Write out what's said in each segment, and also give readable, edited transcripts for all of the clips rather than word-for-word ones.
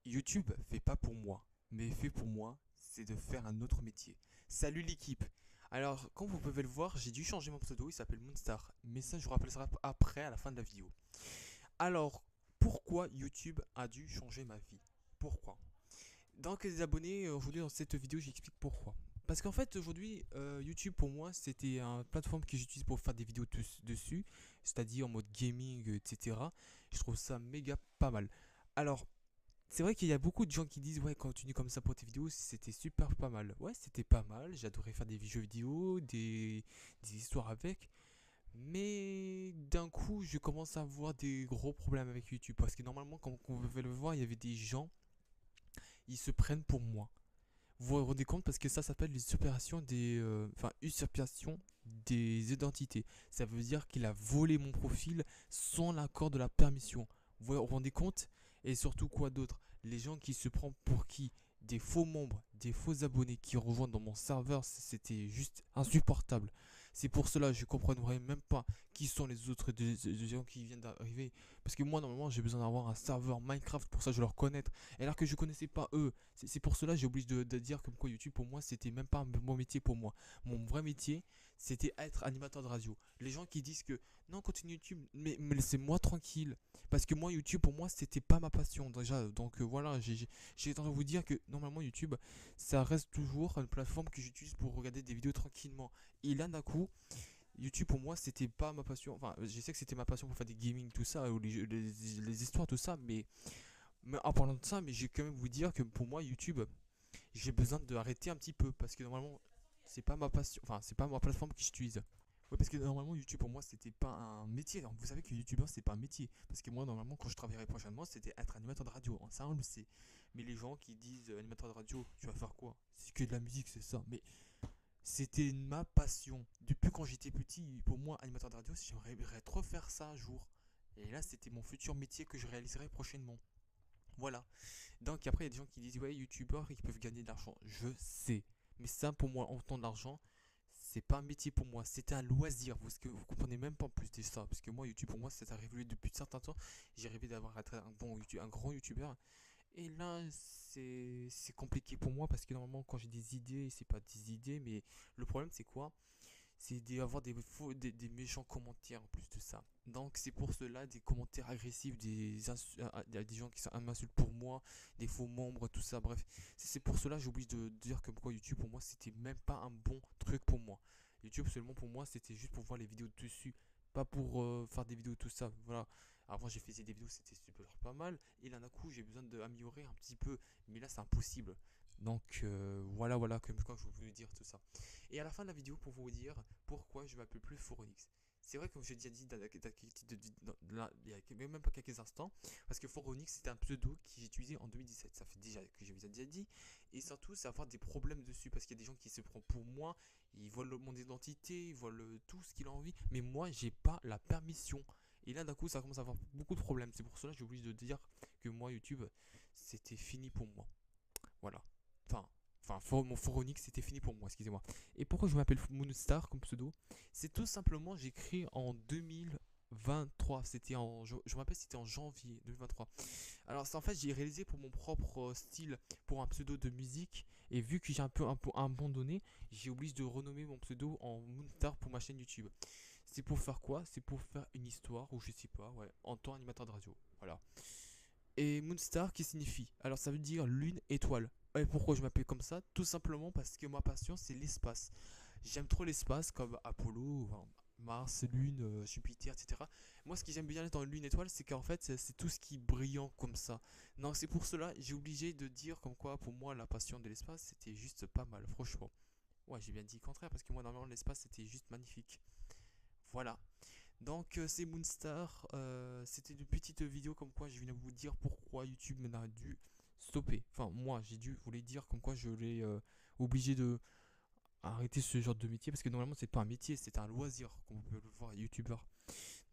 YouTube fait pas pour moi, mais fait pour moi, c'est de faire un autre métier. Salut l'équipe. Alors, comme vous pouvez le voir, j'ai dû changer mon pseudo, il s'appelle Moonstar. Mais ça, je vous rappelle ça après, à la fin de la vidéo. Alors, pourquoi YouTube a dû changer ma vie? Pourquoi? Donc, les abonnés, aujourd'hui dans cette vidéo, j'explique pourquoi. Parce qu'en fait, aujourd'hui, YouTube pour moi, c'était une plateforme que j'utilise pour faire des vidéos dessus, c'est-à-dire en mode gaming, etc. Je trouve ça méga pas mal. Alors, c'est vrai qu'il y a beaucoup de gens qui disent ouais, continue comme ça pour tes vidéos, c'était super pas mal. Ouais, c'était pas mal, j'adorais faire des jeux vidéo, des histoires avec. Mais d'un coup, je commence à avoir des gros problèmes avec YouTube. Parce que normalement, comme on pouvait le voir, il y avait des gens, ils se prennent pour moi. Vous vous rendez compte parce que ça s'appelle l'usurpation usurpation des identités. Ça veut dire qu'il a volé mon profil sans l'accord de la permission. Vous vous rendez compte? Et surtout quoi d'autre? Les gens qui se prennent pour qui? Des faux membres, des faux abonnés qui rejoignent dans mon serveur, c'était juste insupportable. C'est pour cela que je ne comprendrais même pas qui sont les autres des gens qui viennent d'arriver. Parce que moi, normalement, j'ai besoin d'avoir un serveur Minecraft pour ça, je leur connaître. Et alors que je connaissais pas eux. C'est pour cela que j'ai oublié de dire comme quoi YouTube pour moi c'était même pas un bon métier pour moi. Mon vrai métier c'était être animateur de radio. Les gens qui disent que non continue YouTube mais laissez-moi tranquille. Parce que moi YouTube pour moi c'était pas ma passion déjà. Donc voilà j'ai tendance à vous dire que normalement YouTube ça reste toujours une plateforme que j'utilise pour regarder des vidéos tranquillement. Et là d'un coup YouTube pour moi c'était pas ma passion. Enfin je sais que c'était ma passion pour faire des gaming tout ça ou les histoires tout ça mais en parlant de ça, mais j'ai quand même vous dire que pour moi, YouTube, j'ai besoin de arrêter un petit peu parce que normalement, c'est pas ma passion, enfin, c'est pas ma plateforme que j'utilise. Ouais, parce que normalement, YouTube pour moi, c'était pas un métier. Alors, vous savez que YouTubeur, c'est pas un métier. Parce que moi, normalement, quand je travaillerai prochainement, c'était être animateur de radio. Ça, on le sait. Mais les gens qui disent animateur de radio, tu vas faire quoi? C'est que de la musique, c'est ça. Mais c'était ma passion. Depuis quand j'étais petit, pour moi, animateur de radio, j'aimerais trop faire ça un jour. Et là, c'était mon futur métier que je réaliserai prochainement. Voilà. Donc après, il y a des gens qui disent, ouais, youtubeurs, ils peuvent gagner de l'argent. Je sais. Mais ça, pour moi, en temps de l'argent, c'est pas un métier pour moi. C'était un loisir. Vous comprenez même pas en plus de ça. Parce que moi, YouTube, pour moi, ça a révolu depuis de certains temps. J'ai rêvé d'avoir un bon YouTube, un grand youtubeur. Et là, c'est compliqué pour moi parce que normalement, quand j'ai des idées, c'est pas des idées, mais le problème, c'est quoi? C'est d'avoir des méchants commentaires en plus de ça. Donc c'est pour cela des commentaires agressifs, des gens qui m'insultent pour moi, des faux membres, tout ça, bref. C'est pour cela que j'ai oublié de dire comme quoi YouTube pour moi c'était même pas un bon truc pour moi. YouTube seulement pour moi c'était juste pour voir les vidéos dessus, pas pour faire des vidéos tout ça. Voilà. Avant j'ai fait des vidéos c'était super pas mal et là d'un coup j'ai besoin d'améliorer un petit peu, mais là c'est impossible. Donc voilà comme quoi je voulais dire tout ça. Et à la fin de la vidéo, pour vous dire pourquoi je m'appelle plus Foronix. C'est vrai, comme j'ai déjà dit il y a même pas quelques instants, parce que Foronix c'était un pseudo que j'ai utilisé en 2017. Ça fait déjà que je vous ai déjà dit. Et surtout, c'est avoir des problèmes dessus, parce qu'il y a des gens qui se prennent pour moi, ils volent mon identité, ils volent tout ce qu'il a envie, mais moi, j'ai pas la permission. Et là, d'un coup, ça commence à avoir beaucoup de problèmes. C'est pour cela que j'ai oublié de dire que moi, YouTube, c'était fini pour moi. Voilà. Enfin, mon Foronix, c'était fini pour moi, excusez-moi. Et pourquoi je m'appelle Moonstar comme pseudo? C'est tout simplement, j'ai créé en 2023. C'était je me rappelle, c'était en janvier 2023. Alors, c'est en fait, j'ai réalisé pour mon propre style, pour un pseudo de musique. Et vu que j'ai un peu abandonné, j'ai oublié de renommer mon pseudo en Moonstar pour ma chaîne YouTube. C'est pour faire quoi? C'est pour faire une histoire, ou je sais pas, ouais, en tant animateur de radio. Voilà. Et Moonstar qui signifie, alors ça veut dire lune étoile. Et pourquoi je m'appelle comme ça? Tout simplement parce que ma passion c'est l'espace. J'aime trop l'espace comme Apollo, enfin, Mars, Lune, Jupiter, etc. Moi ce que j'aime bien dans Lune étoile c'est qu'en fait c'est tout ce qui est brillant comme ça. Non, c'est pour cela j'ai obligé de dire comme quoi pour moi la passion de l'espace c'était juste pas mal, franchement. Ouais, j'ai bien dit le contraire parce que moi normalement l'espace c'était juste magnifique. Voilà. Donc c'est Moonstar, c'était une petite vidéo comme quoi je viens de vous dire pourquoi YouTube m'a dû stopper. Enfin moi j'ai dû vous les dire comme quoi je l'ai obligé de arrêter ce genre de métier parce que normalement c'est pas un métier, c'est un loisir comme vous pouvez le voir YouTubeur.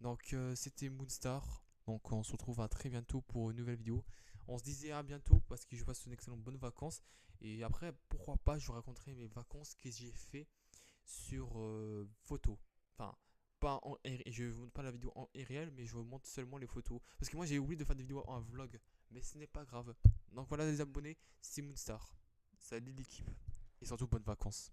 Donc c'était Moonstar. Donc on se retrouve à très bientôt pour une nouvelle vidéo. On se disait à bientôt parce que je passe une excellente bonne vacances. Et après pourquoi pas je vous raconterai mes vacances que j'ai fait sur photo. Enfin, pas je ne vous montre pas la vidéo en réel, mais je vous montre seulement les photos. Parce que moi j'ai oublié de faire des vidéos en vlog. mais ce n'est pas grave. Donc voilà les abonnés, c'est Moonstar. Salut l'équipe, et surtout bonnes vacances.